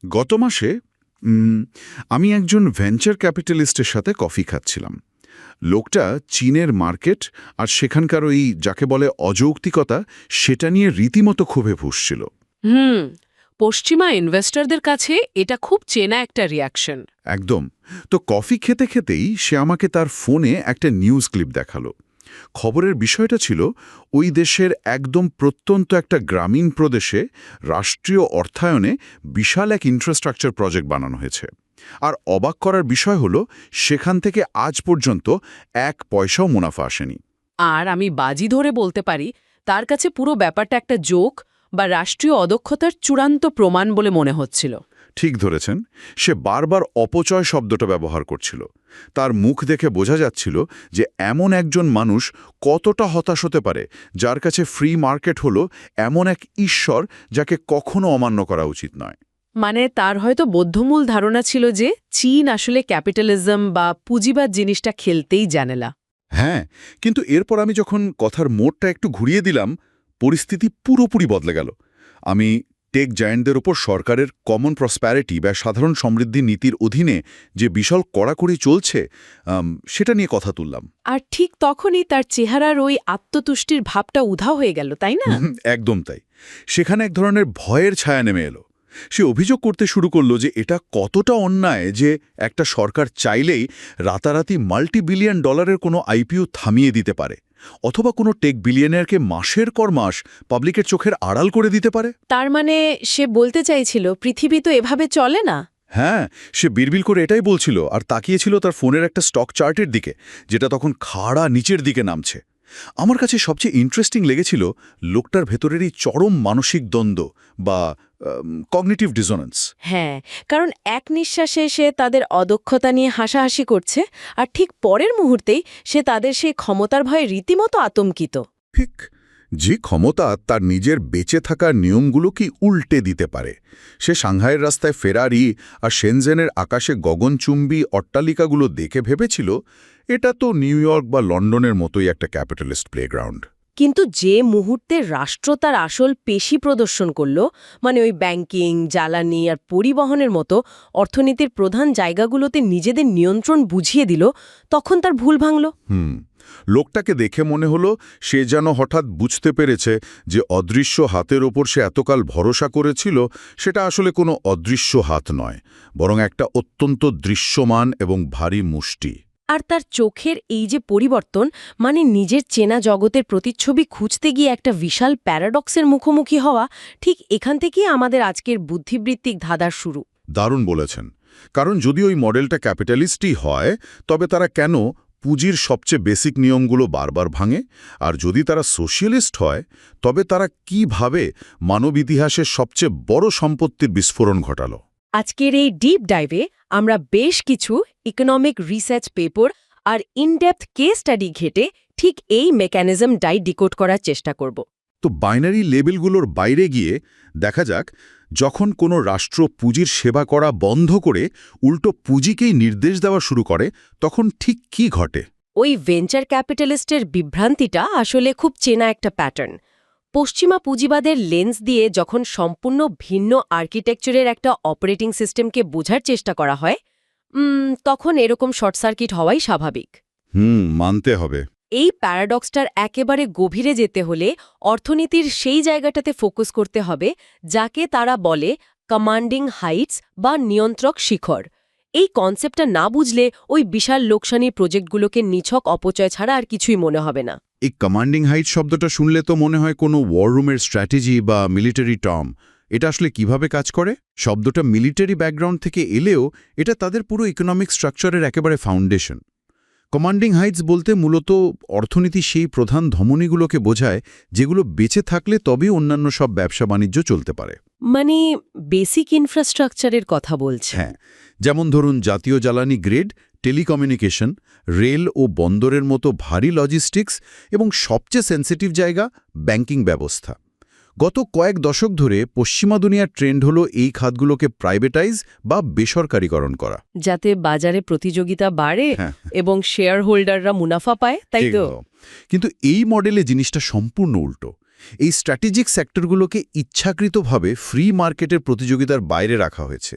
গত মাসে আমি একজন ভেঞ্চার ক্যাপিটালিস্টের সাথে কফি খাচ্ছিলাম। লোকটা চীনের মার্কেট আর সেখানকার ওই যাকে বলে অযৌক্তিকতা সেটা নিয়ে রীতিমতো ক্ষোভে ফুঁসছিল। হুম পশ্চিমা ইনভেস্টরদের কাছে এটা খুব চেনা একটা রিয়াকশন। একদম। তো কফি খেতে খেতেই সে আমাকে তার ফোনে একটা নিউজ ক্লিপ দেখালো। খবরের বিষয়টা ছিল ওই দেশের একদম প্রত্যন্ত একটা গ্রামীণ প্রদেশে রাষ্ট্রীয় অর্থায়নে বিশাল এক ইনফ্রাস্ট্রাকচার প্রজেক্ট বানানো হয়েছে। আর অবাক করার বিষয় হলো সেখান থেকে আজ পর্যন্ত 1 পয়সাও মুনাফা আসেনি। আর আমি বাজি ধরে বলতে পারি তার কাছে পুরো ব্যাপারটা একটা জোক বা রাষ্ট্রীয় অদক্ষতার চূড়ান্ত প্রমাণ বলে মনে হচ্ছিল। ঠিক ধরেছেন। সে বারবার অপচয় শব্দটা ব্যবহার করছিল। তার মুখ দেখে বোঝা যাচ্ছিল যে এমন একজন মানুষ কতটা হতাশ হতে পারে, যার কাছে ফ্রি মার্কেট হলো এমন এক ঈশ্বর যাকে কখনো অমান্য করা উচিত নয়। মানে তার হয়তো বদ্ধমূল ধারণা ছিল যে চীন আসলে ক্যাপিটালিজম বা পুঁজিবাদ জিনিসটা খেলতেই জানে না। হ্যাঁ, কিন্তু এরপর আমি যখন কথার মোড়টা একটু ঘুরিয়ে দিলাম, পরিস্থিতি পুরোপুরি বদলে গেল। আমি টেক জায়ান্টদের ওপর সরকারের কমন প্রসপ্যারিটি বা সাধারণ সমৃদ্ধি নীতির অধীনে যে বিশাল কড়াকড়ি চলছে সেটা নিয়ে কথা তুললাম। আর ঠিক তখনই তার চেহারার ওই আত্মতুষ্টির ভাবটা উধাও হয়ে গেল, তাই না? একদম তাই। সেখানে এক ধরনের ভয়ের ছায়া নেমে এলো। সে অভিযোগ করতে শুরু করলো যে এটা কতটা অন্যায় যে একটা সরকার চাইলেই রাতারাতি মাল্টি-বিলিয়ন ডলারের কোনো আইপিও থামিয়ে দিতে পারে, অথবা কোনো টেক বিলিয়নিয়ারকে মাসের পর মাস পাবলিকের চোখের আড়াল করে দিতে পারে। তার মানে সে বলতে চাইছিল পৃথিবী তো এভাবে চলে না। হ্যাঁ, সে বিড়বিড় করে এটাই বলছিল, আর তাকিয়েছিল তার ফোনের একটা স্টক চার্টের দিকে, যেটা তখন খাড়া নিচের দিকে নামছে। আমার কাছে সবচেয়ে ইন্টারেস্টিং লেগেছিল লোকটার ভেতরের এই চরম মানসিক দ্বন্দ্ব বা কগনিটিভ ডিসোনেন্স। হ্যাঁ, কারণ এক নিঃশ্বাসে সে তাদের অদক্ষতা নিয়ে হাসাহাসি করছে, আর ঠিক পরের মুহূর্তেই সে তাদের সেই ক্ষমতার ভয়ে রীতিমতো আতঙ্কিত। ঠিক, যে ক্ষমতা তার নিজের বেঁচে থাকার নিয়মগুলোকে উল্টে দিতে পারে। সে সাংহাইয়ের রাস্তায় ফেরারি আর শেনজেনের আকাশে গগনচুম্বী অট্টালিকাগুলো দেখে ভেবেছিল এটা তো নিউ ইয়র্ক বা লন্ডনের মতোই একটা ক্যাপিটালিস্ট প্লেগ্রাউন্ড। কিন্তু যে মুহূর্তে রাষ্ট্র তার আসল পেশি প্রদর্শন করল, মানে ওই ব্যাংকিং, জ্বালানি আর পরিবহনের মতো অর্থনীতির প্রধান জায়গাগুলোতে নিজেদের নিয়ন্ত্রণ বুঝিয়ে দিল, তখন তার ভুল ভাঙল। লোকটাকে দেখে মনে হলো সে যেন হঠাৎ বুঝতে পেরেছে যে অদৃশ্য হাতের ওপর সে এতকাল ভরসা করেছিল সেটা আসলে কোনো অদৃশ্য হাত নয়, বরং একটা অত্যন্ত দৃশ্যমান এবং ভারী মুষ্টি। আর তার চোখের এই যে পরিবর্তন, মানে নিজের চেনা জগতের প্রতিচ্ছবি খুঁজতে গিয়ে একটা বিশাল প্যারাডক্সের মুখোমুখি হওয়া, ঠিক এখান থেকেই আমাদের আজকের বুদ্ধিবৃত্তিক ধাঁধার শুরু। দারুণ বলেছেন। কারণ যদি ওই মডেলটা ক্যাপিটালিস্টই হয়, তবে তারা কেন পুঁজির সবচেয়ে বেসিক নিয়মগুলো বারবার ভাঙে? আর যদি তারা সোশিয়ালিস্ট হয়, তবে তারা কিভাবে মানব ইতিহাসের সবচেয়ে বড় সম্পত্তির বিস্ফোরণ ঘটালো? আজকের এই ডিপ ডাইভে আমরা বেশ কিছু ইকোনমিক রিসার্চ পেপার আর ইনডেপথ কেস স্টাডি ঘেটে ঠিক এই মেকানিজমটাই ডিকোড করার চেষ্টা করব। তো বাইনারি লেবেলগুলোর বাইরে গিয়ে দেখা যাক, যখন কোনো রাষ্ট্র পুঁজির সেবা করা বন্ধ করে উল্টো পুঁজিকেই নির্দেশ দেওয়া শুরু করে, তখন ঠিক কি ঘটে? ওই ভেঞ্চার ক্যাপিটালিস্টের বিভ্রান্তিটা আসলে খুব চেনা একটা প্যাটার্ন। পশ্চিমা পুঁজিবাদের লেন্স দিয়ে যখন সম্পূর্ণ ভিন্ন আর্কিটেকচারের একটা অপারেটিং সিস্টেমকে বোঝার চেষ্টা করা হয়, তখন এরকম শর্ট সার্কিট হওয়াই স্বাভাবিক। মানতে হবে। এই প্যারাডক্সটার একেবারে গভীরে যেতে হলে অর্থনীতির সেই জায়গাটাতে ফোকাস করতে হবে যাকে তারা বলে কমান্ডিং হাইটস বা নিয়ন্ত্রক শিখর। এই কনসেপ্টটা না বুঝলে ওই বিশাল লোকসানি প্রজেক্টগুলোকে নিছক অপচয় ছাড়া আর কিছুই মনে হবে না। এই কমান্ডিং হাইট শব্দটা শুনলে তো মনে হয় কোনো ওয়ার রুমের স্ট্র্যাটেজি বা মিলিটারি টার্ম। এটা আসলে কিভাবে কাজ করে? শব্দটা মিলিটারি ব্যাকগ্রাউন্ড থেকে এলেও এটা তাদের পুরো ইকোনমিক স্ট্রাকচারের একেবারে ফাউন্ডেশন। কমান্ডিং হাইটস বলতে মূলত অর্থনীতি সেই প্রধান ধমনীগুলোকে বোঝায় যেগুলো বেঁচে থাকলে তবেই অন্যান্য সব ব্যবসা বাণিজ্য চলতে পারে। মানে বেসিক ইনফ্রাস্ট্রাকচারের কথা বলছে। হ্যাঁ, যেমন ধরুন জাতীয় জ্বালানি গ্রিড, টেলিকমিউনিকেশন, রেল ও বন্দরের মতো ভারী লজিস্টিক্স এবং সবচেয়ে সেন্সিটিভ জায়গা ব্যাংকিং ব্যবস্থা। গত কয়েক দশক ধরে পশ্চিমা দুনিয়ার ট্রেন্ড হলো এই খাতগুলোকে প্রাইভেটাইজ বা বেসরকারীকরণ করা, যাতে বাজারে প্রতিযোগিতা বাড়ে হ্যাঁ, এবং শেয়ার হোল্ডাররা মুনাফা পায়, তাই তো? কিন্তু এই মডেলে জিনিসটা সম্পূর্ণ উল্টো। এই স্ট্র্যাটেজিক সেক্টরগুলোকে ইচ্ছাকৃতভাবে ফ্রি মার্কেটের প্রতিযোগিতার বাইরে রাখা হয়েছে।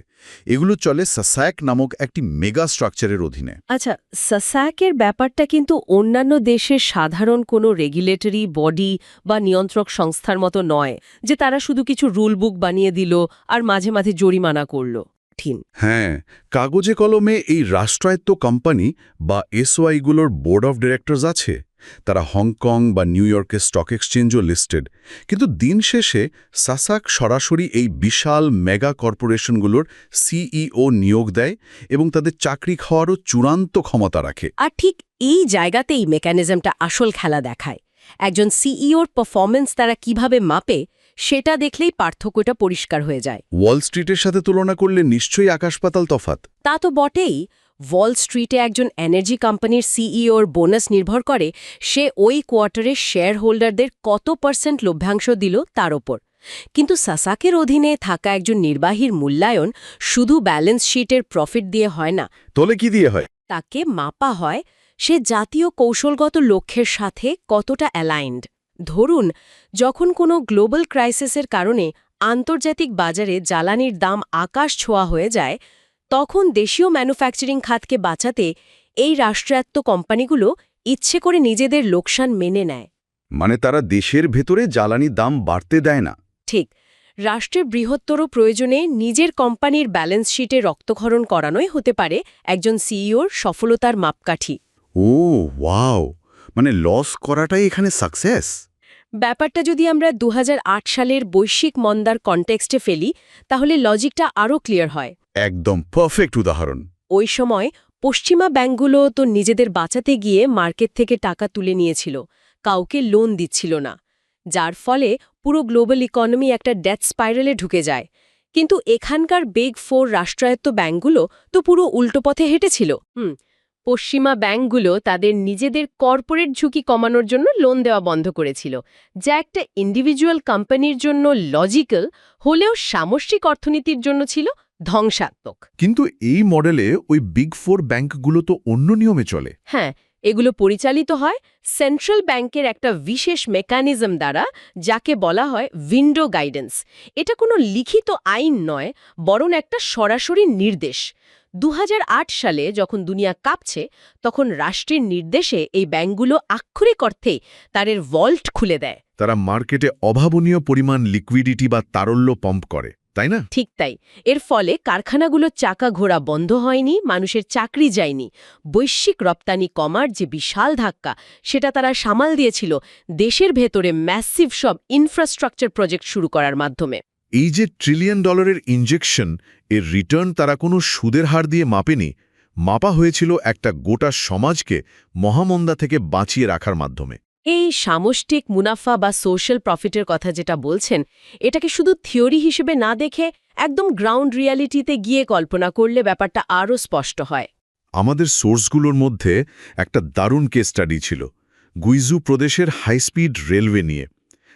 এগুলো চলে সাসাক নামক একটি মেগা স্ট্রাকচারের অধীনে। আচ্ছা, সাসাকের ব্যাপারটা কিন্তু অন্যান্য দেশের সাধারণ কোনো রেগুলেটরি বডি বা নিয়ন্ত্রক সংস্থার মতো নয় যে তারা শুধু কিছু রুল বুক বানিয়ে দিল আর মাঝে মাঝে জরিমানা করল। ঠিক। হ্যাঁ, কাগজে কলমে এই রাষ্ট্রায়ত্ত কোম্পানি বা এসওআইগুলোর বোর্ড অফ ডিরেক্টরস আছে। তারা হংকং বা নিউ ইয়র্কের স্টক এক্সচেঞ্জও লিস্টেড। কিন্তু দিন শেষে সাসাক সরাসরি এই বিশাল মেগা কর্পোরেশনগুলোর সিইও নিয়োগ দেয় এবং তাদের চাকরি খাওয়ারও চূড়ান্ত ক্ষমতা রাখে। আর ঠিক এই জায়গাতেই মেকানিজমটা আসল খেলা দেখায়। একজন সিইওর পারফরমেন্স তারা কিভাবে মাপে সেটা দেখলেই পার্থক্যটা পরিষ্কার হয়ে যায়। ওয়াল স্ট্রিটের সাথে তুলনা করলে নিশ্চয়ই আকাশ-পাতাল তফাত। তা তো বটেই। ওয়াল স্ট্রিটে একজন এনার্জি কোম্পানির সিইওর বোনাস নির্ভর করে সে ওই কোয়ার্টারের শেয়ার হোল্ডারদের কত % লভ্যাংশ দিল তার ওপর। কিন্তু সাসাকের অধীনে থাকা একজন নির্বাহীর মূল্যায়ন শুধু ব্যালেন্স শিটের প্রফিট দিয়ে হয় না। তলে কি দিয়ে হয়? তাকে মাপা হয় সে জাতীয় কৌশলগত লক্ষ্যের সাথে কতটা অ্যালাইন্ড। ধরুন, যখন কোনো গ্লোবাল ক্রাইসিসের কারণে আন্তর্জাতিক বাজারে জ্বালানির দাম আকাশ ছোঁয়া হয়ে যায়, তখন দেশীয় ম্যানুফ্যাকচারিং খাতকে বাঁচাতে এই রাষ্ট্রায়ত্ত কোম্পানিগুলো ইচ্ছে করে নিজেদের লোকসান মেনে নেয়। মানে তারা দেশের ভেতরে জ্বালানি দাম বাড়তে দেয় না। ঠিক। রাষ্ট্রের বৃহত্তর প্রয়োজনে নিজের কোম্পানির ব্যালেন্স শিটে রক্তক্ষরণ করানোই হতে পারে একজন সিইওর সফলতার মাপকাঠি। ও ওয়াও, মানে লস করাটাই এখানে সাকসেস। ব্যাপারটা যদি আমরা 2008 সালের বৈশ্বিক মন্দার কনটেক্সটে ফেলি তাহলে লজিকটা আরও ক্লিয়ার হয়। একদম পারফেক্ট উদাহরণ। ওই সময় পশ্চিমা ব্যাংকগুলো তো নিজেদের বাঁচাতে গিয়ে মার্কেট থেকে টাকা তুলে নিয়েছিল, কাউকে লোন দিচ্ছিল না, যার ফলে পুরো গ্লোবাল ইকোনমি একটা ডেথ স্পাইরালে ঢুকে যায়। কিন্তু এখানকার বিগ 4 রাষ্ট্রায়ত্ত ব্যাংকগুলো তো পুরো উল্টো পথে হেঁটেছিল। পশ্চিমা ব্যাংকগুলো তাদের নিজেদের কর্পোরেট ঝুঁকি কমানোর জন্য লোন দেওয়া বন্ধ করেছিল, যা একটা ইন্ডিভিজুয়াল কোম্পানির জন্য লজিক্যাল হলেও সামষ্টিক অর্থনীতির জন্য ছিল ধ্বংসাত্মক। কিন্তু এই মডেলে ওই বিগ 4 ব্যাংকগুলো তো অন্য নিয়মে চলে। হ্যাঁ, এগুলো পরিচালিত হয় সেন্ট্রাল ব্যাংকের একটা বিশেষ মেকানিজম দ্বারা, যাকে বলা হয় উইন্ডো গাইডেন্স। এটা কোনো লিখিত আইন নয়, বরং একটা সরাসরি নির্দেশ। 2008 সালে যখন দুনিয়া কাঁপছে, তখন রাষ্ট্রের নির্দেশে এই ব্যাংকগুলো আক্ষরিক অর্থে তাদের ভল্ট খুলে দেয়। তারা মার্কেটে অভাবনীয় পরিমাণ লিকুইডিটি বা তারল্য পাম্প করে, তাই না? ঠিক তাই। এর ফলে কারখানাগুলোর চাকা ঘোরা বন্ধ হয়নি, মানুষের চাকরি যায়নি। বৈশ্বিক রপ্তানি কমার যে বিশাল ধাক্কা, সেটা তারা সামাল দিয়েছিল দেশের ভেতরে ম্যাসিভ সব ইনফ্রাস্ট্রাকচার প্রজেক্ট শুরু করার মাধ্যমে। এই যে $1 ট্রিলিয়ন ইনজেকশন, এর রিটার্ন তারা কোনো সুদের হার দিয়ে মাপেনি, মাপা হয়েছিল একটা গোটা সমাজকে মহামন্দা থেকে বাঁচিয়ে রাখার মাধ্যমে। এই সামষ্টিক মুনাফা বা সোশ্যাল প্রফিটের কথা যেটা বলছেন, এটাকে শুধু থিওরি হিসেবে না দেখে একদম গ্রাউন্ড রিয়ালিটিতে গিয়ে কল্পনা করলে ব্যাপারটা আরও স্পষ্ট হয়। আমাদের সোর্সগুলোর মধ্যে একটা দারুণ কেস স্টাডি ছিল গুইজু প্রদেশের হাইস্পিড রেলওয়ে নিয়ে।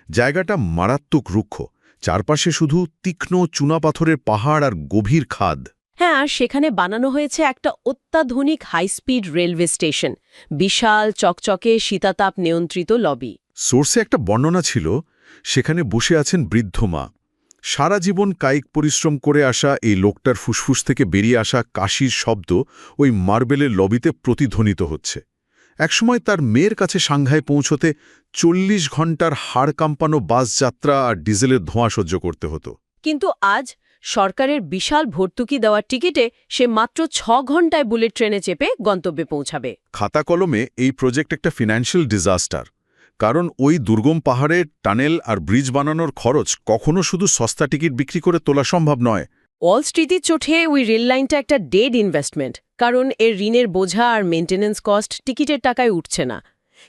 জায়গাটা মারাত্মক রুক্ষ, চারপাশে শুধু তীক্ষ্ণ চুনাপাথরের পাহাড় আর গভীর খাদ। হ্যাঁ, আর সেখানে বানানো হয়েছে একটা অত্যাধুনিক হাইস্পিড রেলওয়ে স্টেশন, বিশাল চকচকে শীতাতাপ নিয়ন্ত্রিত লবি। সোর্সে একটা বর্ণনা ছিল, সেখানে বসে আছেন বৃদ্ধ মা। সারা জীবন কায়িক পরিশ্রম করে আসা এই লোকটার ফুসফুস থেকে বেরিয়ে আসা কাশির শব্দ ওই মার্বেলের লবিতে প্রতিধ্বনিত হচ্ছে। একসময় তার মেয়ের কাছে সাংঘাই পৌঁছতে 40 ঘণ্টার হাড় কাঁপানো বাস যাত্রা আর ডিজেলের ধোঁয়া সহ্য করতে হতো। কিন্তু আজ সরকারের বিশাল ভর্তুকি দেওয়ার টিকিটে সে মাত্র 6 ঘণ্টায় বুলেট ট্রেনে চেপে গন্তব্যে পৌঁছাবে। খাতা কলমে এই প্রজেক্ট একটা ফিনান্সিয়াল ডিজাস্টার, কারণ ওই দুর্গম পাহাড়ে টানেল আর ব্রিজ বানানোর খরচ কখনো শুধু সস্তা টিকিট বিক্রি করে তোলা সম্ভব নয়। ওয়াল স্ট্রিটের চোটে ওই রেল লাইনটা একটা ডেড ইনভেস্টমেন্ট, কারণ এর ঋণের বোঝা আর মেইনটেনেন্স কস্ট টিকিটের টাকায় উঠছে না।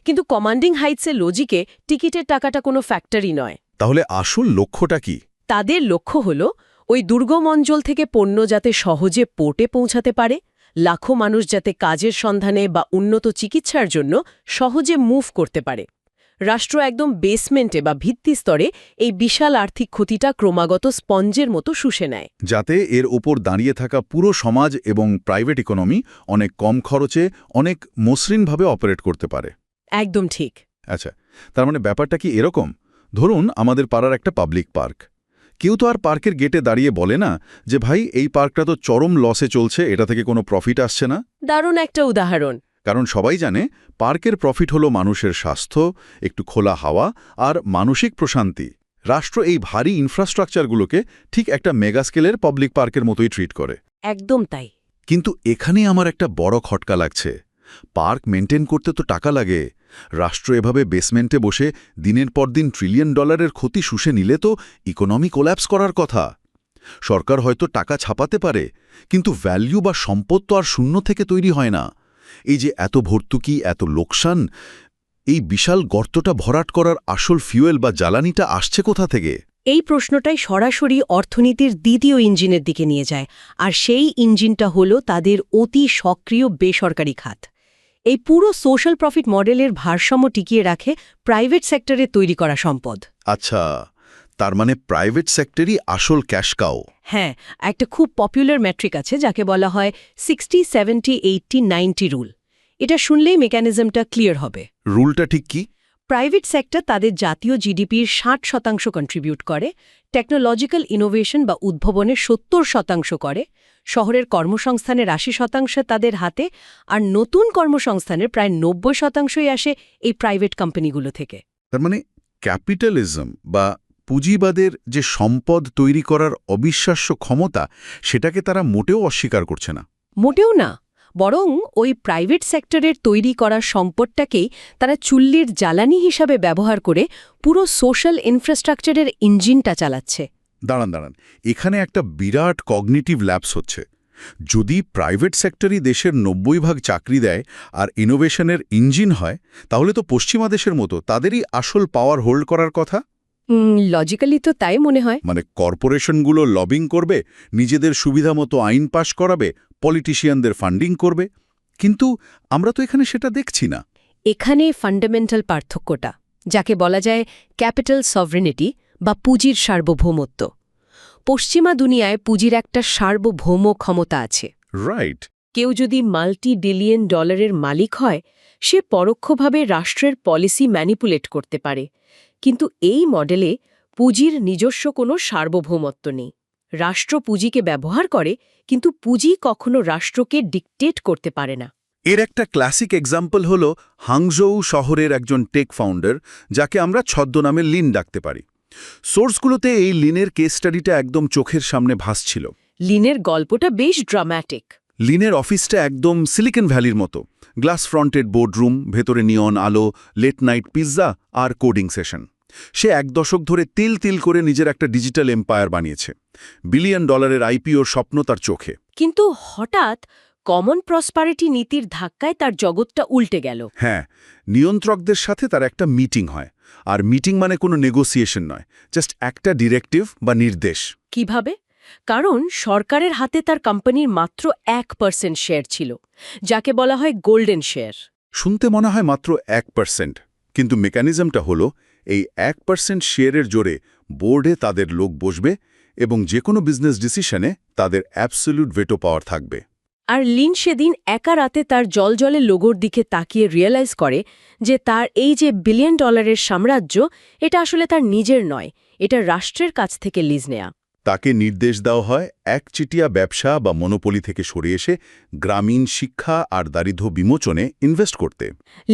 কিন্তু কমান্ডিং হাইটসের লজিকে টিকিটের টাকাটা কোনো ফ্যাক্টরি নয়। তাহলে আসল লক্ষ্যটা কি? তাদের লক্ষ্য হল ওই দুর্গম অঞ্চল থেকে পণ্য যাতে সহজে পোর্টে পৌঁছাতে পারে, লাখো মানুষ যাতে কাজের সন্ধানে বা উন্নত চিকিৎসার জন্য সহজে মুভ করতে পারে। রাষ্ট্র একদম বেসমেন্টে বা ভিত্তিস্তরে এই বিশাল আর্থিক ক্ষতিটা ক্রমাগত স্পঞ্জের মতো শুষে নেয়, যাতে এর ওপর দাঁড়িয়ে থাকা পুরো সমাজ এবং প্রাইভেট ইকোনমি অনেক কম খরচে অনেক মসৃণভাবে অপারেট করতে পারে। একদম ঠিক। আচ্ছা, তার মানে ব্যাপারটা কি এরকম? ধরুন আমাদের পাড়ার একটা পাবলিক পার্ক, কেউ তো আর পার্কের গেটে দাঁড়িয়ে বলে না যে ভাই এই পার্কটা তো চরম লসে চলছে, এটা থেকে কোনো প্রফিট আসছে না। দারুণ একটা উদাহরণ। কারণ সবাই জানে পার্কের প্রফিট হলো মানুষের স্বাস্থ্য, একটু খোলা হাওয়া আর মানসিক প্রশান্তি। রাষ্ট্র এই ভারী ইনফ্রাস্ট্রাকচারগুলোকে ঠিক একটা মেগা স্কেলের পাবলিক পার্কের মতোই ট্রিট করে। একদম তাই। কিন্তু এখানে আমার একটা বড় খটকা লাগছে। পার্ক মেনটেন করতে তো টাকা লাগে। রাষ্ট্র এভাবে বেসমেন্টে বসে দিনের পর দিন $1 ট্রিলিয়ন ক্ষতি শুষে নিলে তো ইকোনমি কোল্যাপস করার কথা। সরকার হয়তো টাকা ছাপাতে পারে, কিন্তু ভ্যালু বা সম্পদ তো আর শূন্য থেকে তৈরি হয় না। এই যে এত ভর্তুকি, এত লোকসান, এই বিশাল গর্তটা ভরাট করার আসল ফিউয়েল বা জ্বালানিটা আসছে কোথা থেকে? এই প্রশ্নটাই সরাসরি অর্থনীতির দ্বিতীয় ইঞ্জিনের দিকে নিয়ে যায়, আর সেই ইঞ্জিনটা হলো তাদের অতি সক্রিয় বেসরকারি খাত। এই পুরো সোশ্যাল প্রফিট মডেলের ভারসাম্য টিকিয়ে রাখে প্রাইভেট সেক্টরে তৈরি করা সম্পদ। আচ্ছা, তার মানে প্রাইভেট সেক্টরই আসল ক্যাশ কাউ। হ্যাঁ, একটা খুব পপুলার মেট্রিক আছে যাকে বলা হয় 60-70-80-90 রুল। এটা শুনলেই মেকানিজমটা ক্লিয়ার হবে। রুলটা ঠিক কি? প্রাইভেট সেক্টর তাদের জাতীয় জিডিপির 60% কন্ট্রিবিউট করে, টেকনোলজিক্যাল ইনোভেশন বা উদ্ভাবনের 70% করে, শহরের কর্মসংস্থানের 80% তাদের হাতে, আর নতুন কর্মসংস্থানের প্রায় 90%ই আসে এই প্রাইভেট কোম্পানিগুলো থেকে। তার মানে ক্যাপিটালিজম বা পুঁজিবাদের যে সম্পদ তৈরি করার অবিশ্বাস্য ক্ষমতা, সেটাকে তারা মোটেও অস্বীকার করছে না। মোটেও না, বরং ওই প্রাইভেট সেক্টরের তৈরি করা সম্পদটাকেই তারা চুল্লির জ্বালানি হিসাবে ব্যবহার করে পুরো সোশ্যাল ইনফ্রাস্ট্রাকচারের ইঞ্জিনটা চালাচ্ছে। দাঁড়ান, এখানে একটা বিরাট কগনিটিভ ল্যাপস হচ্ছে। যদি প্রাইভেট সেক্টরই দেশের 90% চাকরি দেয় আর ইনোভেশনের ইঞ্জিন হয়, তাহলে তো পশ্চিমা দেশের মতো তাদেরই আসল পাওয়ার হোল্ড করার কথা। লজিক্যালি তো তাই মনে হয়। মানে কর্পোরেশনগুলো লবিং করবে, নিজেদের সুবিধা মতো আইন পাশ করাবে, পলিটিশিয়ানদের ফান্ডিং করবে। কিন্তু আমরা তো এখানে সেটা দেখছি না। এখানে ফান্ডামেন্টাল পার্থক্যটা, যাকে বলা যায় ক্যাপিটাল সভরেনিটি বা পুঁজির সার্বভৌমত্ব। পশ্চিমা দুনিয়ায় পুঁজির একটা সার্বভৌম ক্ষমতা আছে। রাইট। কেউ যদি $multi-billion মালিক হয়, সে পরোক্ষভাবে রাষ্ট্রের পলিসি ম্যানিপুলেট করতে পারে। কিন্তু এই মডেলে পুঁজির নিজস্ব কোনো সার্বভৌমত্ব নেই। রাষ্ট্র পুঁজিকে ব্যবহার করে, কিন্তু পুঁজি কখনো রাষ্ট্রকে ডিকটেট করতে পারে না। এর একটা ক্লাসিক এক্সাম্পল হল হাংজৌ শহরের একজন টেক ফাউন্ডার, যাকে আমরা ছদ্মনামে লিন ডাকতে পারি। সোর্সগুলোতে এই লিনের কেস স্টাডিটা একদম চোখের সামনে ভাসছিল। লিনের গল্পটা বেশ ড্রামাটিক। লিনের অফিসটা একদম সিলিকন ভ্যালির মতো। গ্লাস ফ্রন্টেড বোর্ডরুম, ভেতরে নিয়ন আলো, লেট নাইট পিৎজা আর কোডিং সেশন। সে 1 দশক ধরে তিল তিল করে নিজের একটা ডিজিটাল এম্পায়ার বানিয়েছে। $1 বিলিয়ন আইপিওর স্বপ্ন তার চোখে। কিন্তু হঠাৎ কমন প্রসপারিটি নীতির ধাক্কায় তার জগৎটা উল্টে গেল। হ্যাঁ, নিয়ন্ত্রকদের সাথে তার একটা মিটিং হয়। আর মিটিং মানে কোনো নেগোসিয়েশন নয়, জাস্ট একটা ডিরেক্টিভ বা নির্দেশ। কিভাবে? কারণ সরকারের হাতে তার কোম্পানির মাত্র 1% শেয়ার ছিল, যাকে বলা হয় গোল্ডেন শেয়ার। শুনতে মনে হয় মাত্র 1%, কিন্তু মেকানিজমটা হলো এই 1% শেয়ারের জোরে বোর্ডে তাদের লোক বসবে এবং যে কোনো বিজনেস ডিসিশনে তাদের অ্যাবসলিউট ভেটো পাওয়ার থাকবে। আর লিন সেদিন একা রাতে তার জলজলে লোগোর দিকে তাকিয়ে রিয়েলাইজ করে যে তার এই যে $1 বিলিয়ন সাম্রাজ্য, এটা আসলে তার নিজের নয়, এটা রাষ্ট্রের কাছ থেকে লিজ নেয়া। তাকে নির্দেশ দেওয়া হয় একচিটিয়া ব্যবসা বা মনোপলি থেকে সরে এসে গ্রামীণ শিক্ষা আর দারিদ্র্য বিমোচনে ইনভেস্ট করতে।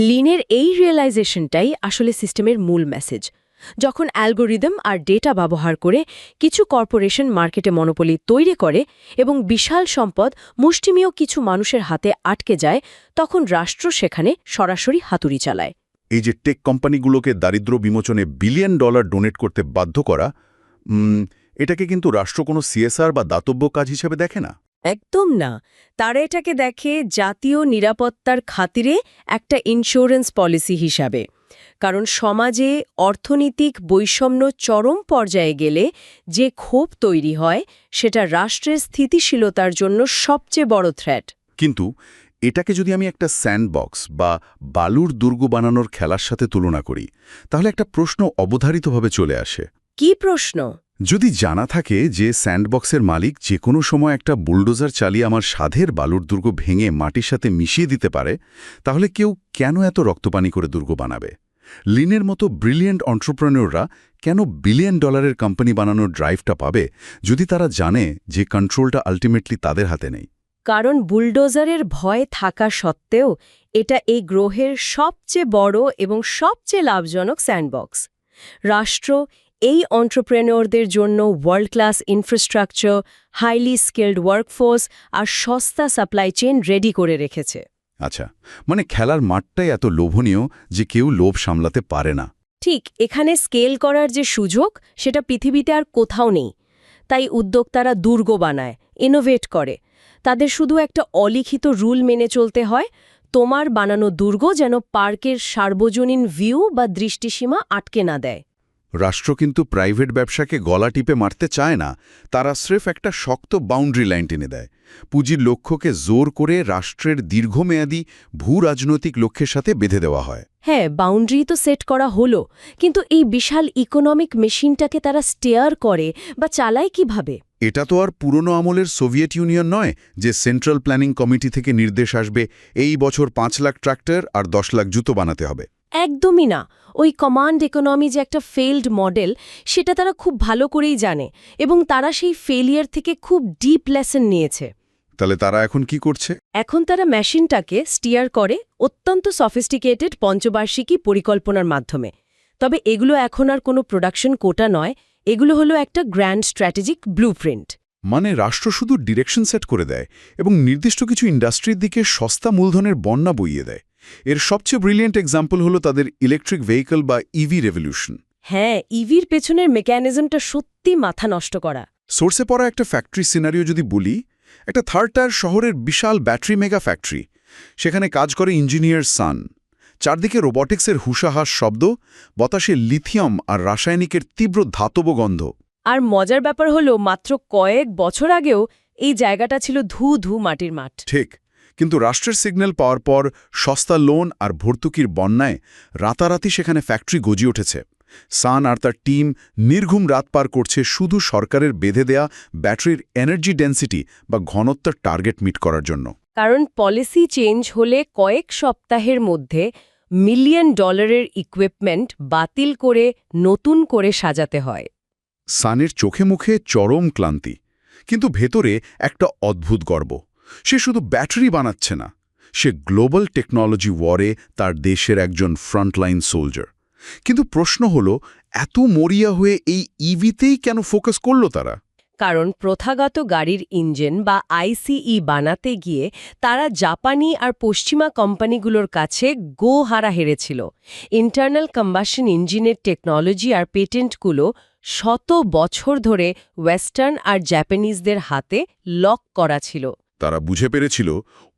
লিনের এই রিয়েলাইজেশনটাই আসলে সিস্টেমের মূল মেসেজ। যখন অ্যালগোরিদম আর ডেটা ব্যবহার করে কিছু কর্পোরেশন মার্কেটে মনোপলি তৈরি করে এবং বিশাল সম্পদ মুষ্টিমেয় কিছু মানুষের হাতে আটকে যায়, তখন রাষ্ট্র সেখানে সরাসরি হাতুড়ি চালায়। এই যে টেক কোম্পানিগুলোকে দারিদ্র্য বিমোচনে $1 বিলিয়ন ডোনেট করতে বাধ্য করা, এটাকে কিন্তু রাষ্ট্র কোনো সিএসআর বা দাতব্য কাজ হিসেবে দেখে না। একদম না। তারা এটাকে দেখে জাতীয় নিরাপত্তার খাতিরে একটা ইন্স্যুরেন্স পলিসি হিসাবে। কারণ সমাজে অর্থনৈতিক বৈষম্য চরম পর্যায়ে গেলে যে ক্ষোভ তৈরি হয়, সেটা রাষ্ট্রের স্থিতিশীলতার জন্য সবচেয়ে বড় থ্রেট। কিন্তু এটাকে যদি আমি একটা স্যান্ডবক্স বা বালুর দুর্গ বানানোর খেলার সাথে তুলনা করি, তাহলে একটা প্রশ্ন অবধারিতভাবে চলে আসে। কি প্রশ্ন? যদি জানা থাকে যে স্যান্ডবক্সের মালিক যে কোনো সময় একটা বুলডোজার চালিয়ে আমার সাধের বালুর দুর্গ ভেঙে মাটির সাথে মিশিয়ে দিতে পারে, তাহলে কেউ কেন এত রক্তপানি করে দুর্গ বানাবে? লিনের মতো ব্রিলিয়েন্ট অন্টারপ্রেনিয়ররা কেন বিলিয়ন ডলারের কোম্পানি বানানোর ড্রাইভটা পাবে যদি তারা জানে যে কন্ট্রোলটা আলটিমেটলি তাদের হাতে নেই? কারণ বুলডোজারের ভয় থাকা সত্ত্বেও এটা এই গ্রহের সবচেয়ে বড় এবং সবচেয়ে লাভজনক স্যান্ডবক্স। রাষ্ট্র এই অন্টারপ্রেনিয়রদের জন্য world class infrastructure, highly skilled workforce আর সস্তা সাপ্লাই চেইন রেডি করে রেখেছে। আচ্ছা, মানে খেলার মাঠটাই এত লোভনীয় যে কেউ লোভ সামলাতে পারে না। ঠিক, এখানে স্কেল করার যে সুযোগ সেটা পৃথিবীতে আর কোথাও নেই। তাই উদ্যোক্তারা দুর্গ বানায়, ইনোভেট করে। তাদের শুধু একটা অলিখিত রুল মেনে চলতে হয়, তোমার বানানো দুর্গ যেন পার্কের সার্বজনীন ভিউ বা দৃষ্টিসীমা আটকে না দেয়। রাষ্ট্র কিন্তু প্রাইভেট ব্যবসাকে গলা টিপে মারতে চায় না, তারা স্রেফ একটা শক্ত বাউন্ডারি লাইন টেনে দেয়। পুঁজির লক্ষ্যকে জোর করে রাষ্ট্রের দীর্ঘমেয়াদী ভূ-রাজনৈতিক লক্ষ্যের সাথে বেঁধে দেওয়া হয়। হ্যাঁ, বাউন্ডারি তো সেট করা হলো, কিন্তু এই বিশাল ইকোনমিক মেশিনটাকে তারা স্টেয়ার করে বা চালায় কিভাবে? এটা তো আর পুরনো আমলের সোভিয়েত ইউনিয়ন নয় যে সেন্ট্রাল প্ল্যানিং কমিটি থেকে নির্দেশ আসবে এই বছর 5 লাখ ট্রাক্টর আর 10 লাখ জুতো বানাতে হবে। একদমই না। ওই কমান্ড ইকোনমি যে একটা ফেইলড মডেল, সেটা তারা খুব ভালো করেই জানে, এবং তারা সেই ফেলিয়ার থেকে খুব ডিপ লেসন নিয়েছে। তাহলে তারা এখন কি করছে? এখন তারা মেশিনটাকে স্টিয়ার করে অত্যন্ত সফিস্টিকেটেড পঞ্চবার্ষিকী পরিকল্পনার মাধ্যমে। তবে এগুলো এখন আর কোনো প্রোডাকশন কোটা নয়, এগুলো হলো একটা গ্র্যান্ড স্ট্র্যাটেজিক ব্লুপ্রিন্ট। মানে রাষ্ট্র শুধু ডিরেকশন সেট করে দেয় এবং নির্দিষ্ট কিছু ইন্ডাস্ট্রির দিকে সস্তা মূলধনের বন্যা বইয়ে দেয়। এর সবচেয়ে ব্রিলিয়েন্ট এক্সাম্পল হলো তাদের ইলেকট্রিক ভেহিকল বা ইভি রেভলিউশন। হ্যাঁ, ইভির পেছনের মেকানিজমটা সত্যি মাথা নষ্ট করা। সোর্সে পড়া একটা ফ্যাক্টরি সিনারিও যদি বলি, একটা থার্ড টায়ার শহরের বিশাল ব্যাটারি মেগা ফ্যাক্টরি, সেখানে কাজ করে ইঞ্জিনিয়ার সান। চারদিকে রোবটিক্সের হুসাহাস শব্দ, বাতাসে লিথিয়াম আর রাসায়নিকের তীব্র ধাতব গন্ধ। আর মজার ব্যাপার হলো, মাত্র কয়েক বছর আগেও এই জায়গাটা ছিল ধু ধু মাটির মাঠ। ঠিক, কিন্তু রাষ্ট্রের সিগন্যাল পাওয়ার পর সস্তা লোন আর ভর্তুকির বন্যায় রাতারাতি সেখানে ফ্যাক্টরি গজিয়ে উঠেছে। সান আর তার টিম নির্ঘুম রাত পার করছে শুধু সরকারের বেঁধে দেয়া ব্যাটারির এনার্জি ডেন্সিটি বা ঘনত্বের টার্গেট মিট করার জন্য। কারণ পলিসি চেঞ্জ হলে কয়েক সপ্তাহের মধ্যে $মিলিয়ন ইকুইপমেন্ট বাতিল করে নতুন করে সাজাতে হয়। সানের চোখে মুখে চরম ক্লান্তি, কিন্তু ভেতরে একটা অদ্ভুত গর্ব। সে শুধু ব্যাটারি বানাচ্ছে না, সে গ্লোবাল টেকনোলজি ওয়ারে তার দেশের একজন ফ্রন্টলাইন সোলজার। কিন্তু প্রশ্ন হলো, এত মরিয়া হয়ে এই ইভিতেই কেন ফোকাস করলো তারা? কারণ প্রথাগত গাড়ির ইঞ্জিন বা আইসিই বানাতে গিয়ে তারা জাপানি আর পশ্চিমা কোম্পানিগুলোর কাছে গোহারা হেরেছিল। ইন্টারনাল কম্বাশন ইঞ্জিনের টেকনোলজি আর পেটেন্টগুলো শত বছর ধরে ওয়েস্টার্ন আর জাপানিজদের হাতে লক করা ছিল। তারা বুঝে পেরেছিল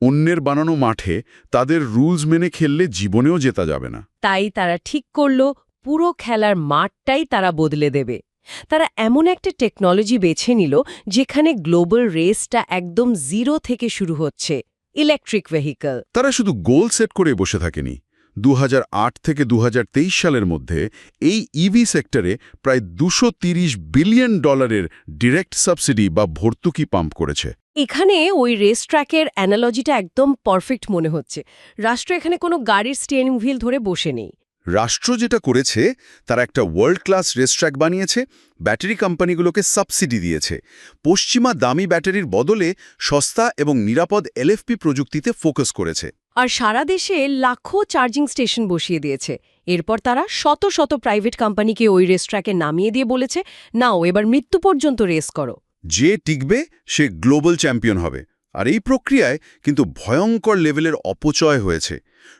অন্যের বানানো মাঠে তাদের রুলস মেনে খেললে জীবনেও জেতা যাবে না। তাই তারা ঠিক করল পুরো খেলার মাঠটাই তারা বদলে দেবে। তারা এমন একটা টেকনোলজি বেছে নিল যেখানে গ্লোবাল রেসটা একদম জিরো থেকে শুরু হচ্ছে, ইলেকট্রিক ভেহিকল। তারা শুধু গোল সেট করে বসে থাকেনি। 2008 থেকে 2023 সালের মধ্যে এই ইভি সেক্টরে প্রায় $230 বিলিয়ন ডিরেক্ট সাবসিডি বা ভর্তুকি পাম্প করেছে। এখানে ওই রেস ট্র্যাকের অ্যানালজিটা একদম পারফেক্ট মনে হচ্ছে। রাষ্ট্র এখানে কোনো গাড়ির স্টিয়ারিং হুইল ধরে বসে নেই। রাষ্ট্র যেটা করেছে, তারা একটা ওয়ার্ল্ড ক্লাস রেসট্র্যাক বানিয়েছে, ব্যাটারি কোম্পানিগুলোকে সাবসিডি দিয়েছে, পশ্চিমা দামি ব্যাটারির বদলে সস্তা এবং নিরাপদ এলএফপি প্রযুক্তিতে ফোকাস করেছে। আর সারা দেশে লাখো চার্জিং স্টেশন বসিয়ে দিয়েছে। এরপর তারা শত শত প্রাইভেট কোম্পানিকে ওই রেস ট্র্যাকে নামিয়ে দিয়ে বলেছে, নাও এবার মৃত্যু পর্যন্ত রেস করো। যে টিকবে সে গ্লোবাল চ্যাম্পিয়ন হবে। আর এই প্রক্রিয়ায় কিন্তু ভয়ঙ্কর লেভেলের অপচয় হয়েছে।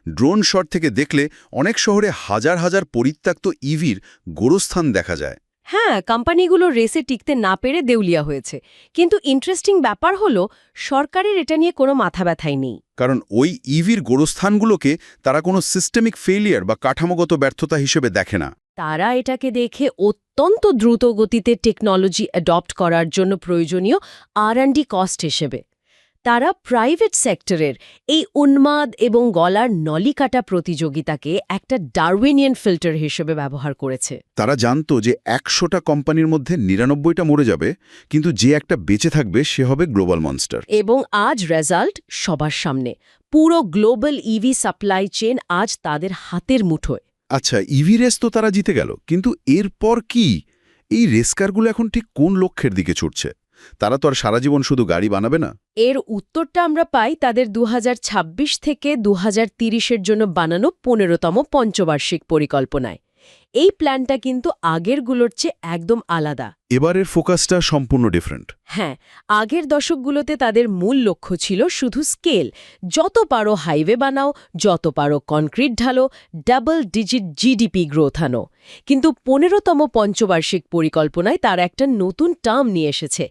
ড্রোন শট থেকে দেখলে অনেক শহরে হাজার হাজার পরিত্যক্ত ইভির গোরস্থান দেখা যায়। হ্যাঁ, কোম্পানিগুলো রেসে টিকতে না পেরে দেউলিয়া হয়েছে। কিন্তু ইন্টারেস্টিং ব্যাপার হলো, সরকারের এটা নিয়ে কোনো মাথা ব্যথাই নেই। কারণ ওই ইভির গোরস্থানগুলোকে তারা কোনো সিস্টেমিক ফেলিয়ার বা কাঠামোগত ব্যর্থতা হিসেবে দেখে না। তারা এটাকে দেখে অত্যন্ত দ্রুত গতিতে টেকনোলজি অ্যাডপ্ট করার জন্য প্রয়োজনীয় R&D কস্ট হিসেবে। তারা প্রাইভেট সেক্টরের এই উন্মাদ এবং গলার নলিকাটা প্রতিযোগিতাকে একটা ডারউইনিয়ান ফিল্টার হিসেবে ব্যবহার করেছে। তারা জানতো যে 100টা কোম্পানির মধ্যে 99টা মরে যাবে, কিন্তু যে একটা বেঁচে থাকবে সে হবে গ্লোবাল মনস্টার। এবং আজ রেজাল্ট সবার সামনে। পুরো গ্লোবাল ইভি সাপ্লাই চেইন আজ তাদের হাতের মুঠোয়। আচ্ছা, ইভি রেস তো তারা জিতে গেল, কিন্তু এরপর কি? এই রেসকারগুলো এখন ঠিক কোন লক্ষ্যের দিকে ছুটছে? তারা তো আর সারা জীবন শুধু গাড়ি বানাবে না। এর উত্তরটা আমরা পাই তাদের 2026 থেকে 2030-এর জন্য বানানো 15তম পঞ্চবার্ষিক পরিকল্পনায়। এই প্ল্যানটা কিন্তু আগেরগুলোর চেয়ে একদম আলাদা। এবারের ফোকাসটা সম্পূর্ণ ডিফারেন্ট। হ্যাঁ, আগের দশকগুলোতে তাদের মূল লক্ষ্য ছিল শুধু স্কেল। যত পারো হাইওয়ে বানাও, যত পারো কনক্রিট ঢালো, ডাবল ডিজিট জিডিপি গ্রোথ আনো। কিন্তু 15তম পঞ্চবার্ষিক পরিকল্পনায় তারা একটা নতুন টার্ম নিয়ে এসেছে,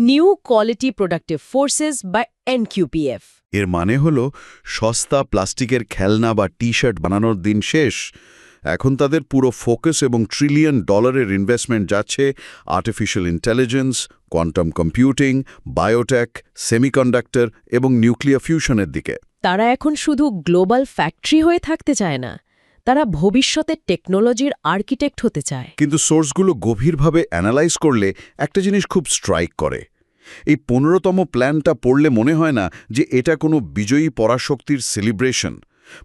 নিউ কোয়ালিটি প্রোডাক্টিভ ফোর্সেস বা এনকিউপিএফ। এর মানে হলো সস্তা প্লাস্টিকের খেলনা বা টি শার্ট বানানোর দিন শেষ। এখন তাদের পুরো ফোকাস এবং $ট্রিলিয়ন ইনভেস্টমেন্ট যাচ্ছে artificial intelligence, quantum computing, biotech, semiconductor এবং নিউক্লিয়ার ফিউশনের দিকে। তারা এখন শুধু গ্লোবাল ফ্যাক্টরি হয়ে থাকতে চায় না, তারা ভবিষ্যতের টেকনোলজির আর্কিটেক্ট হতে চায়। কিন্তু সোর্সগুলো গভীরভাবে অ্যানালাইজ করলে একটা জিনিস খুব স্ট্রাইক করে। এই 15তম প্ল্যানটা পড়লে মনে হয় না যে এটা কোনো বিজয়ী পরাশক্তির সেলিব্রেশন,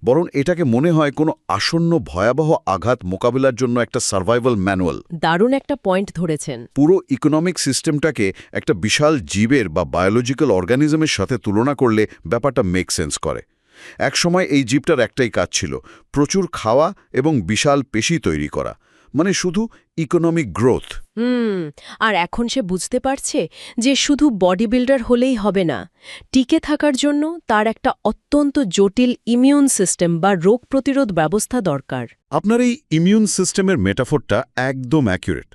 বরং এটাকে মনে হয় কোনো আসন্ন ভয়াবহ আঘাত মোকাবিলার জন্য একটা সার্ভাইভাল ম্যানুয়াল। দারুণ একটা পয়েন্ট ধরেছেন। পুরো ইকোনমিক সিস্টেমটাকে একটা বিশাল জীবের বা বায়োলজিক্যাল অর্গানিজমের সাথে তুলনা করলে ব্যাপারটা মেক সেন্স করে। একসময় এই জীবটার একটাই কাজ ছিল, প্রচুর খাওয়া এবং বিশাল পেশি তৈরি করা, মানে শুধু ইকোনমিক গ্রোথ। আর এখন সে বুঝতে পারছে যে শুধু বডি বিল্ডার হলেই হবে না, টিকে থাকার জন্য তার একটা অত্যন্ত জটিল ইমিউন সিস্টেম বা রোগ প্রতিরোধ ব্যবস্থা দরকার। আপনার এই ইমিউন সিস্টেমের মেটাফোরটা একদম অ্যাকুরেট।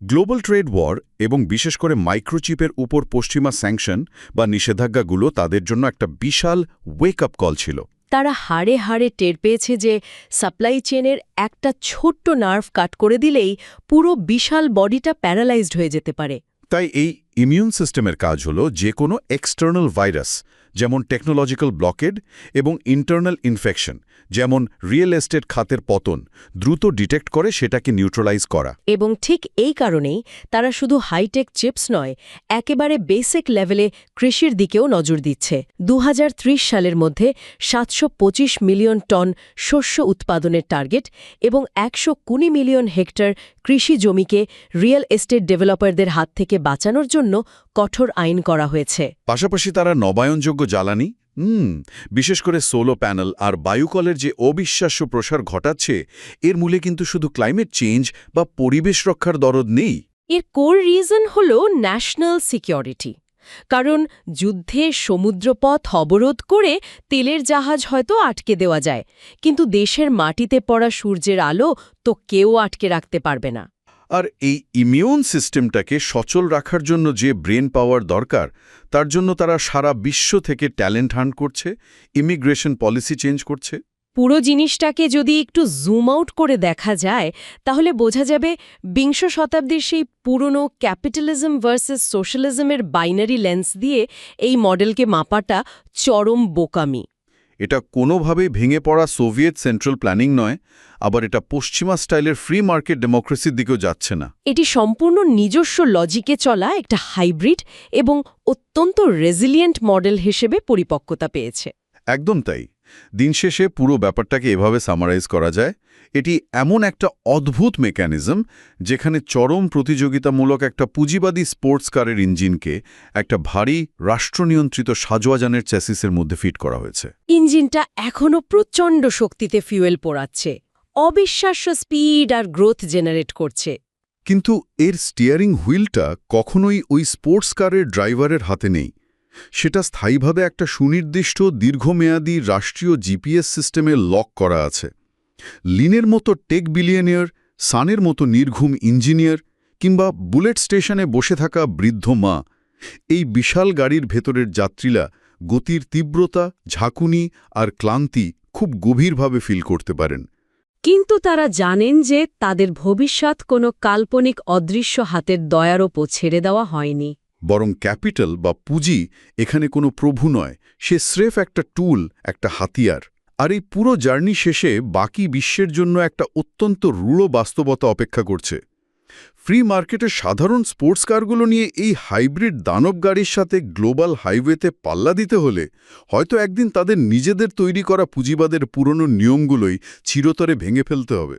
গ্লোবাল ট্রেড ওয়ার এবং বিশেষ করে মাইক্রোচিপের উপর পশ্চিমা স্যাংশন বা নিষেধাজ্ঞাগুলো তাদের জন্য একটা বিশাল ওয়েক আপ কল ছিল। তারা হাড়ে হাড়ে টের পেয়েছে যে সাপ্লাই চেনের একটা ছোট্ট নার্ভ কাট করে দিলেই পুরো বিশাল বডিটা প্যারালাইজড হয়ে যেতে পারে। তাই এই ইমিউন সিস্টেমের কাজ হলো যে কোনো এক্সটার্নাল ভাইরাস, যেমন টেকনোলজিক্যাল ব্লকেড, এবং ইন্টারনাল ইনফেকশন, যেমন রিয়েল এস্টেট খাতের পতন, দ্রুত ডিটেক্ট করে সেটাকে নিউট্রালাইজ করা। এবং ঠিক এই কারণেই তারা শুধু হাইটেক চিপস নয়, একেবারে বেসিক লেভেলে কৃষির দিকেও নজর দিচ্ছে। 2030 সালের মধ্যে 725 মিলিয়ন টন শস্য উৎপাদনের টার্গেট এবং 120 মিলিয়ন হেক্টর কৃষি জমিকে রিয়েল এস্টেট ডেভেলপারদের হাত থেকে বাঁচানোর জন্য কঠোর আইন করা হয়েছে। পাশাপাশি তারা নবায়নযোগ্য জ্বালানি, বিশেষ করে সোলো প্যানেল আর বায়ুকলের যে অবিশ্বাস্য প্রসার ঘটাচ্ছে, এর মূলে কিন্তু শুধু ক্লাইমেট চেঞ্জ বা পরিবেশ রক্ষার দরদ নেই। এর কোর রিজন হল ন্যাশনাল সিকিউরিটি। কারণ যুদ্ধে সমুদ্রপথ অবরোধ করে তেলের জাহাজ হয়তো আটকে দেওয়া যায়, কিন্তু দেশের মাটিতে পড়া সূর্যের আলো তো কেউ আটকে রাখতে পারবে না। আর এই ইমিউন সিস্টেমটাকে সচল রাখার জন্য যে ব্রেন পাওয়ার দরকার, তার জন্য তারা সারা বিশ্ব থেকে ট্যালেন্ট হান্ট করছে, ইমিগ্রেশন পলিসি চেঞ্জ করছে। পুরো জিনিসটাকে যদি একটু জুম আউট করে দেখা যায়, তাহলে বোঝা যাবে বিংশ শতাব্দীর সেই পুরনো ক্যাপিটালিজম ভার্সেস সোশ্যালিজমের বাইনারি লেন্স দিয়ে এই মডেলকে মাপাটা চরম বোকামি। এটা কোনোভাবেই ভেঙে পড়া সোভিয়েত সেন্ট্রাল প্ল্যানিং নয়, আবার এটা পশ্চিমা স্টাইলের ফ্রি মার্কেট ডেমোক্রেসির দিকেও যাচ্ছে না। এটি সম্পূর্ণ নিজস্ব লজিকে চলা একটা হাইব্রিড এবং অত্যন্ত রেজিলিয়েন্ট মডেল হিসেবে পরিপক্কতা পেয়েছে। একদম তাই। দিন শেষে পুরো ব্যাপারটাকে এভাবে সামারাইজ করা যায়, এটি এমন একটা অদ্ভুত মেকানিজম যেখানে চরম প্রতিযোগিতামূলক একটা পুঁজিবাদী স্পোর্টস কারের ইঞ্জিনকে একটা ভারী রাষ্ট্রনিয়ন্ত্রিত সাজোয়াজানের চ্যাসিসের মধ্যে ফিট করা হয়েছে। ইঞ্জিনটা এখনও প্রচণ্ড শক্তিতে ফিউয়েল পোড়াচ্ছে, অবিশ্বাস্য স্পিড আর গ্রোথ জেনারেট করছে। কিন্তু এর স্টিয়ারিং হুইলটা কখনোই ওই স্পোর্টস কারের ড্রাইভারের হাতে নেই। সেটা স্থায়ীভাবে একটা সুনির্দিষ্ট দীর্ঘমেয়াদী রাষ্ট্রীয় জিপিএস সিস্টেমে লক করা আছে। লিনের মতো টেক বিলিয়নিয়ার, সানের মতো নির্ঘুম ইঞ্জিনিয়ার, কিংবা বুলেট স্টেশনে বসে থাকা বৃদ্ধ মা, এই বিশাল গাড়ির ভেতরের যাত্রীরা গতির তীব্রতা, ঝাঁকুনি আর ক্লান্তি খুব গভীরভাবে ফিল করতে পারেন। কিন্তু তারা জানেন যে তাদের ভবিষ্যৎ কোনো কাল্পনিক অদৃশ্য হাতের দয়ার ওপর ছেড়ে দেওয়া হয়নি। বরং ক্যাপিটাল বা পুঁজি এখানে কোনো প্রভু নয়, সে স্রেফ একটা টুল, একটা হাতিয়ার। আর এই পুরো জার্নি শেষে বাকি বিশ্বের জন্য একটা অত্যন্ত রূঢ় বাস্তবতা অপেক্ষা করছে। ফ্রি মার্কেটের সাধারণ স্পোর্টস কারগুলো নিয়ে এই হাইব্রিড দানব গাড়ির সাথে গ্লোবাল হাইওয়েতে পাল্লা দিতে হলে হয়তো একদিন তাদের নিজেদের তৈরি করা পুঁজিবাদের পুরনো নিয়মগুলোই চিরতরে ভেঙে ফেলতে হবে।